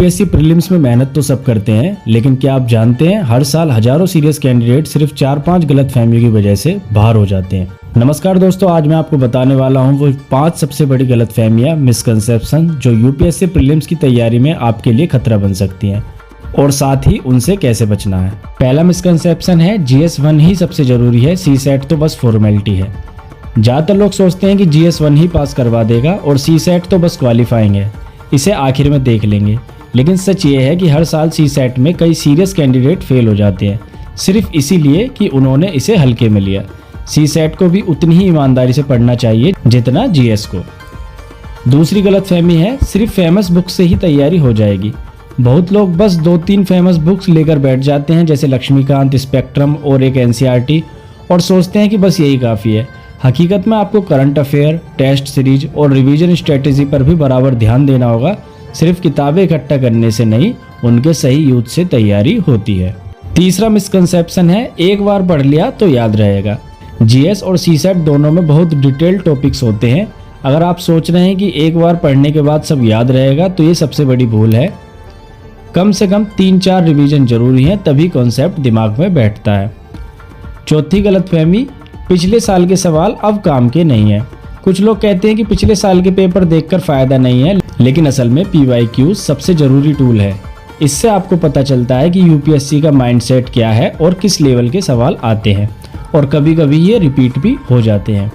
UPSC prelims में मेहनत तो सब करते हैं, लेकिन क्या आप जानते हैं हर साल हजारों सीरियस कैंडिडेट सिर्फ 4-5 गलतफहमियों की वजह से बाहर हो जाते हैं। नमस्कार दोस्तों, आज मैं आपको बताने वाला हूं वो 5 सबसे बड़ी गलतफहमियां, मिसकंसेप्शन जो यूपीएससी प्रीलिम्स की तैयारी में आपके लिए खतरा बन सकती हैं और साथ ही उनसे कैसे बचना है। पहला मिसकंसेप्शन है GS1 ही सबसे जरूरी है, CSAT तो बस फॉर्मेलिटी है। ज़्यादातर लोग सोचते हैं कि GS1 ही पास करवा देगा और CSAT तो बस क्वालिफाइंग है, इसे आखिर में देख लेंगे। लेकिन सच ये है कि हर साल CSAT में कई सीरियस कैंडिडेट फेल हो जाते हैं सिर्फ इसीलिए कि उन्होंने इसे हल्के में लिया। CSAT को भी उतनी ही ईमानदारी से पढ़ना चाहिए जितना GS को। दूसरी गलतफहमी है सिर्फ फेमस बुक से ही तैयारी हो जाएगी। बहुत लोग बस 2-3 फेमस बुक्स लेकर बैठ जाते हैं, जैसे लक्ष्मीकांत, स्पेक्ट्रम और एक NCERT, और सोचते हैं कि बस यही काफ़ी है। हकीकत में आपको करंट अफेयर, टेस्ट सीरीज और रिवीजन स्ट्रेटेजी पर भी बराबर ध्यान देना होगा। सिर्फ किताबें इकट्ठा करने से नहीं, उनके सही यूज से तैयारी होती है। तीसरा मिसकंसेप्शन है एक बार पढ़ लिया तो याद रहेगा। GS और CSAT दोनों में बहुत डिटेल्ड टॉपिक्स होते हैं। अगर आप सोच रहे हैं कि एक बार पढ़ने के बाद सब याद रहेगा तो ये सबसे बड़ी भूल है। कम से कम 3-4 रिवीजन जरूरी हैं, तभी कॉन्सेप्ट दिमाग में बैठता है। चौथी गलतफहमी, पिछले साल के सवाल अब काम के नहीं है। कुछ लोग कहते हैं कि पिछले साल के पेपर देखकर फायदा नहीं है, लेकिन असल में PYQ सबसे जरूरी टूल है। इससे आपको पता चलता है कि यूपीएससी का माइंडसेट क्या है और किस लेवल के सवाल आते हैं, और कभी कभी ये रिपीट भी हो जाते हैं।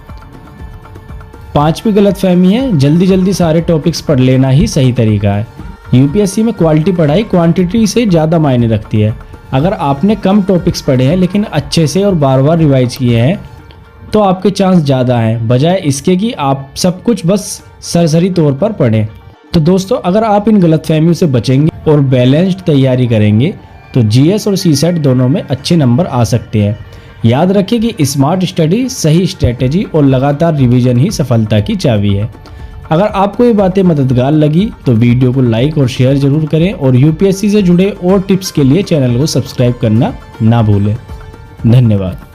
पांचवी गलतफहमी है जल्दी जल्दी सारे टॉपिक्स पढ़ लेना ही सही तरीका है। यूपीएससी में क्वालिटी पढ़ाई क्वांटिटी से ज़्यादा मायने रखती है। अगर आपने कम टॉपिक्स पढ़े हैं लेकिन अच्छे से और बार बार रिवाइज किए हैं तो आपके चांस ज़्यादा हैं, बजाय इसके कि आप सब कुछ बस सरसरी तौर पर पढ़ें। तो दोस्तों, अगर आप इन गलतफहमियों से बचेंगे और बैलेंस्ड तैयारी करेंगे तो GS और CSAT दोनों में अच्छे नंबर आ सकते हैं। याद रखें कि स्मार्ट स्टडी, सही स्ट्रेटेजी और लगातार रिवीजन ही सफलता की चाबी है। अगर आपको ये बातें मददगार लगी तो वीडियो को लाइक और शेयर जरूर करें, और यूपीएससी से जुड़े और टिप्स के लिए चैनल को सब्सक्राइब करना ना भूलें। धन्यवाद।